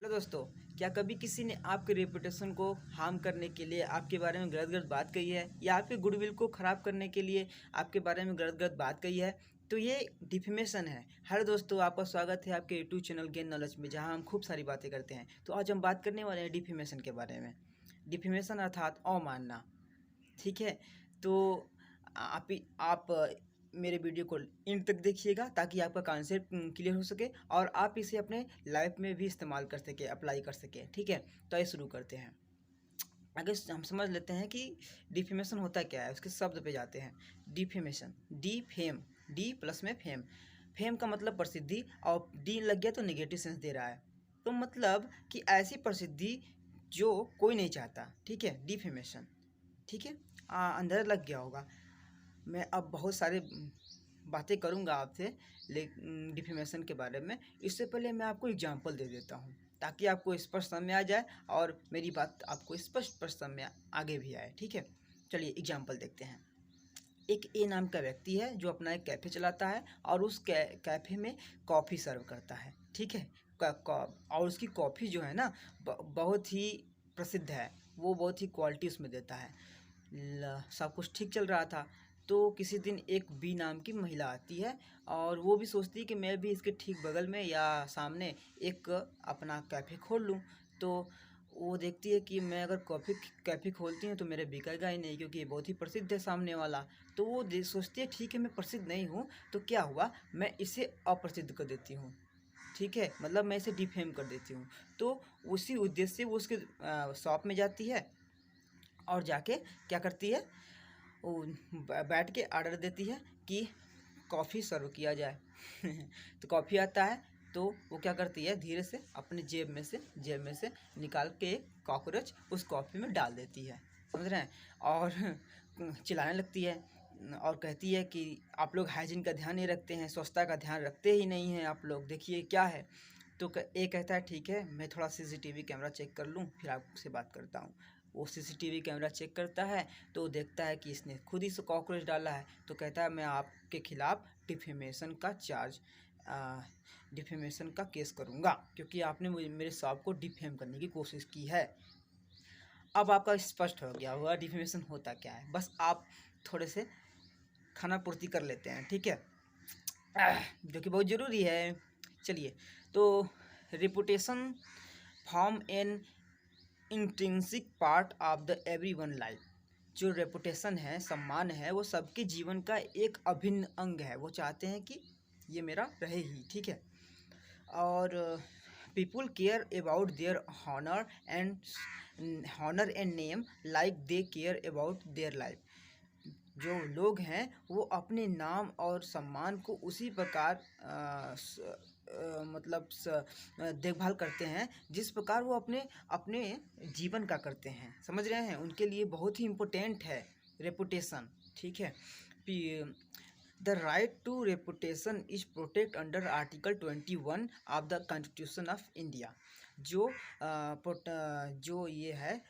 Hello दोस्तों, क्या कभी किसी ने आपके रेपुटेशन को हार्म करने के लिए आपके बारे में गलत गलत बात कही है या आपके गुडविल को ख़राब करने के लिए आपके बारे में गलत गलत बात कही है? तो ये डिफेमेशन है। हेलो दोस्तों, आपका स्वागत है आपके यूट्यूब चैनल गेन नॉलेज में, जहां हम खूब सारी बातें करते हैं। तो आज हम बात करने वाले हैं डिफेमेशन के बारे में। डिफेमेशन अर्थात अवमानना। ठीक है, तो आप मेरे वीडियो को एंड तक देखिएगा ताकि आपका कॉन्सेप्ट क्लियर हो सके और आप इसे अपने लाइफ में भी इस्तेमाल कर सके, अप्लाई कर सके। ठीक है, तो आइए शुरू करते हैं। आगे हम समझ लेते हैं कि डिफेमेशन होता क्या है। उसके शब्द पे जाते हैं। Defamation, D fame, D plus में फेम। फेम का मतलब प्रसिद्धि और डी लग गया तो नेगेटिव सेंस दे रहा है। तो मतलब कि ऐसी प्रसिद्धि जो कोई नहीं चाहता। ठीक है, डिफेमेशन। ठीक है, अंदर लग गया होगा। मैं अब बहुत सारे बातें करूंगा आपसे डिफेमेशन के बारे में। इससे पहले मैं आपको एग्जांपल दे देता हूं ताकि आपको स्पष्ट समझ में आ जाए और मेरी बात आपको स्पष्ट समझ में आगे भी आए। ठीक है, चलिए एग्जांपल देखते हैं। एक ए नाम का व्यक्ति है जो अपना एक कैफ़े चलाता है और उस कैफ़े में कॉफ़ी सर्व करता है। ठीक है, और उसकी कॉफ़ी जो है ना बहुत ही प्रसिद्ध है। वो बहुत ही क्वालिटी उसमें देता है। सब कुछ ठीक चल रहा था। तो किसी दिन एक बी नाम की महिला आती है और वो भी सोचती है कि मैं भी इसके ठीक बगल में या सामने एक अपना कैफ़े खोल लूँ। तो वो देखती है कि मैं अगर कैफ़े खोलती हूँ तो मेरे बिकेगा ही नहीं, क्योंकि ये बहुत ही प्रसिद्ध है सामने वाला। तो वो सोचती है ठीक है, मैं प्रसिद्ध नहीं हूँ तो क्या हुआ, मैं इसे अप्रसिद्ध कर देती हूँ। ठीक है, मतलब मैं इसे डिफेम कर देती हूँ। तो उसी उद्देश्य से वो उसके शॉप में जाती है और जाके क्या करती है, वो बैठ के ऑर्डर देती है कि कॉफ़ी सर्व किया जाए। तो कॉफ़ी आता है तो वो क्या करती है, धीरे से अपने जेब में से निकाल के कॉकरोच उस कॉफ़ी में डाल देती है। समझ रहे हैं? और चिल्लाने लगती है और कहती है कि आप लोग हाइजीन का ध्यान नहीं रखते हैं, स्वच्छता का ध्यान रखते ही नहीं हैं आप लोग, देखिए क्या है। तो ए कहता है ठीक है, मैं थोड़ा सीसीटीवी कैमरा चेक कर लूँ फिर आपसे बात करता हूँ। वो सीसीटीवी कैमरा चेक करता है तो देखता है कि इसने खुद ही से कॉकरोच डाला है। तो कहता है मैं आपके खिलाफ़ डिफेमेशन का केस करूँगा, क्योंकि आपने मेरे शॉप को डिफेम करने की कोशिश की है। अब आपका स्पष्ट हो गया होगा डिफेमेशन होता क्या है। बस आप थोड़े से खाना पूर्ति कर लेते हैं। ठीक है, जो कि बहुत ज़रूरी है। चलिए, तो reputation form an intrinsic part of the everyone life. जो रेपुटेशन है, सम्मान है, वो सबके जीवन का एक अभिन्न अंग है। वो चाहते हैं कि ये मेरा रहे ही। ठीक है, और people care about their honour and name like they care about their life. जो लोग हैं वो अपने नाम और सम्मान को उसी प्रकार देखभाल करते हैं जिस प्रकार वो अपने अपने जीवन का करते हैं। समझ रहे हैं? उनके लिए बहुत ही इम्पोर्टेंट है रेपुटेशन। ठीक है, the right to reputation is protect under article 21 of the constitution of India. जो ये है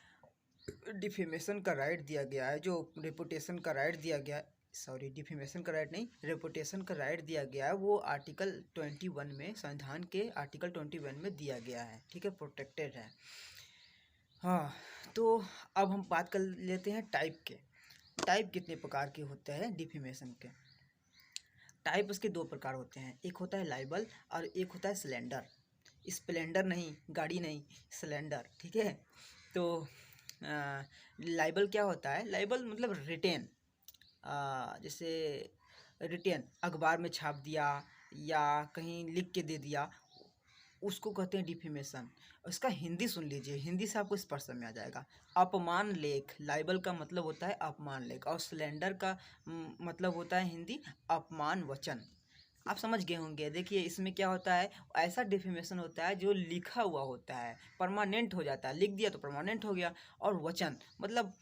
डिफेमेशन का राइट दिया गया है, जो रेपुटेशन का राइट दिया गया, सॉरी डिफेमेशन का राइट नहीं, रेपुटेशन का राइट दिया गया है, वो आर्टिकल 21 में, संविधान के आर्टिकल 21 में दिया गया है। ठीक है, प्रोटेक्टेड है। हाँ, तो अब हम बात कर लेते हैं टाइप के। टाइप कितने प्रकार के होते हैं डिफेमेशन के? टाइप उसके दो प्रकार होते हैं, एक होता है लाइबल और एक होता है स्लैंडर। स्प्लेंडर नहीं, गाड़ी नहीं, स्लैंडर। ठीक है, तो लाइबल क्या होता है? लाइबल मतलब रिटेन, जैसे रिटेन अखबार में छाप दिया या कहीं लिख के दे दिया, उसको कहते हैं डिफेमेशन। इसका हिंदी सुन लीजिए, हिंदी से आपको स्पष्ट समझ में आ जाएगा। अपमान लेख, लाइबल का मतलब होता है अपमान लेख, और स्लैंडर का मतलब होता है हिंदी अपमान वचन। आप समझ गए होंगे। देखिए इसमें क्या होता है, ऐसा डिफेमेशन होता है जो लिखा हुआ होता है, परमानेंट हो जाता है, लिख दिया तो परमानेंट हो गया। और वचन मतलब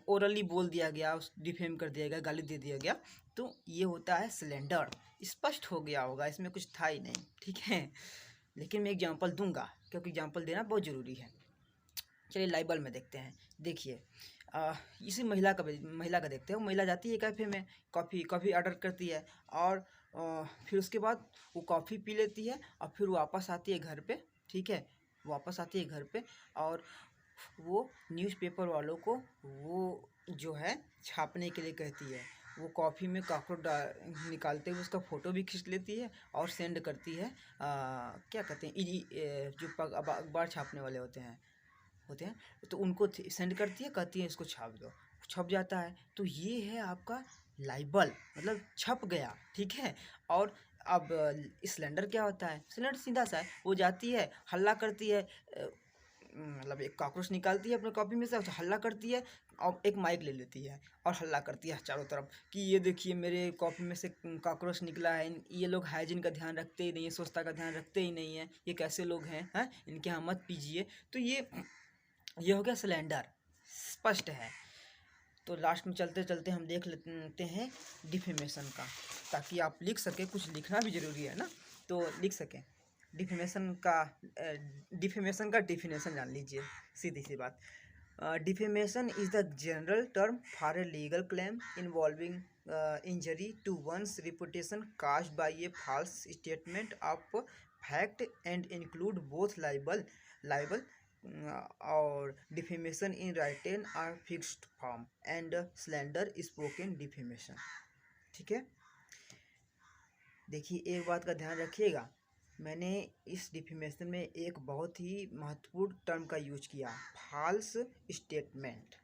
ओरली बोल दिया गया, उस डिफेम कर दिया गया, गाली दे दिया गया, तो ये होता है स्लैंडर। स्पष्ट हो गया होगा, इसमें कुछ था ही नहीं। ठीक है, लेकिन मैं एग्जाम्पल दूंगा क्योंकि एग्जाम्पल देना बहुत ज़रूरी है। चलिए लाइबल में देखते हैं। देखिए इसी महिला का देखते हैं। वो महिला जाती है कैफ़े में, कॉफ़ी ऑर्डर करती है और फिर उसके बाद वो कॉफ़ी पी लेती है और फिर वापस आती है घर पे। ठीक है, वापस आती है घर पे और वो न्यूज़पेपर वालों को वो जो है छापने के लिए कहती है। वो कॉफ़ी में कॉकरोच निकालते हुए उसका फ़ोटो भी खींच लेती है और सेंड करती है क्या कहते हैं जो अखबार छापने वाले होते हैं तो उनको सेंड करती है, कहती है इसको छाप दो, छप जाता है। तो ये है आपका लाइबल, मतलब छप गया, ठीक है। और अब सिलेंडर क्या होता है? सिलेंडर सीधा सा है, वो जाती है हल्ला करती है, मतलब एक कॉकरोच निकालती है अपने कॉपी में से, हल्ला करती है और एक माइक ले लेती है और हल्ला करती है चारों तरफ कि ये देखिए मेरे कॉपी में से कॉकरोच निकला है, ये लोग हाइजीन का ध्यान रखते ही नहीं है, स्वच्छता का ध्यान रखते ही नहीं है, ये कैसे लोग हैं इनके यहाँ मत पीजिए। तो ये हो गया सिलेंडर, स्पष्ट है। तो लास्ट में चलते चलते हम देख लेते हैं डिफेमेशन का, ताकि आप लिख सकें, कुछ लिखना भी ज़रूरी है ना, तो लिख सकें। डिफेमेशन का डिफिनेशन जान लीजिए, सीधी सी बात। Defamation is the general term for a legal claim involving injury to one's reputation caused by a false statement of fact and include both libel और डिफेमेशन इन राइटन और fixed form and slander spoken defamation, ठीक है। देखिए एक बात का ध्यान रखिएगा, मैंने इस डिफेमेशन में एक बहुत ही महत्वपूर्ण टर्म का यूज किया, फॉल्स स्टेटमेंट।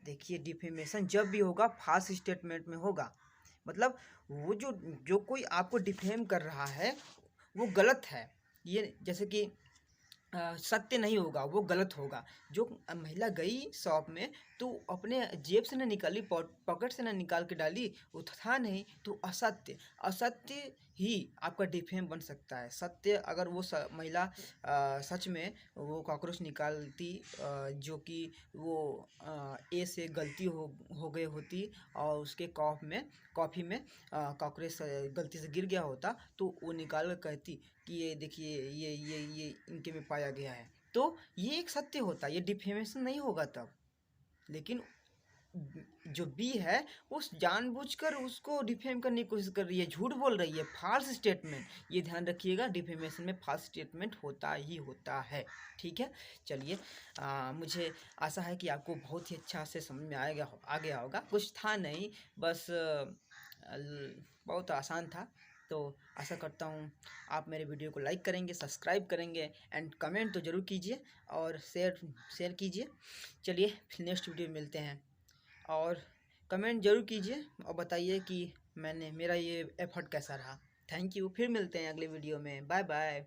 देखिए डिफेमेशन जब भी होगा फॉल्स स्टेटमेंट में होगा, मतलब वो जो कोई आपको डिफेम कर रहा है वो गलत है। ये जैसे कि सत्य नहीं होगा, वो गलत होगा। जो महिला गई शॉप में तो अपने जेब से ना निकाली, पॉकेट से ना निकाल के डाली, वो था नहीं, तो असत्य ही आपका डिफेम बन सकता है। सत्य अगर वो महिला सच में वो कॉकरोच निकालती, जो कि वो ए से गलती हो गई होती और उसके कॉफ़ी में कॉकरोच गलती से गिर गया होता, तो वो निकाल कर कहती कि ये देखिए ये इनके में पाया गया है, तो ये एक सत्य होता, ये डिफेमेशन नहीं होगा तब। लेकिन जो बी है वो जानबूझकर उसको डिफेम करने की कोशिश कर रही है, झूठ बोल रही है, फॉल्स स्टेटमेंट। ये ध्यान रखिएगा, डिफेमेशन में फॉल्स स्टेटमेंट होता ही होता है, ठीक है। चलिए मुझे आशा है कि आपको बहुत ही अच्छा से समझ में आ गया होगा। कुछ था नहीं, बस बहुत आसान था। तो आशा करता हूँ आप मेरे वीडियो को लाइक करेंगे, सब्सक्राइब करेंगे एंड कमेंट तो ज़रूर कीजिए और शेयर कीजिए। चलिए फिर नेक्स्ट वीडियो में मिलते हैं, और कमेंट ज़रूर कीजिए और बताइए कि मेरा ये एफर्ट कैसा रहा। थैंक यू, फिर मिलते हैं अगले वीडियो में, बाय बाय।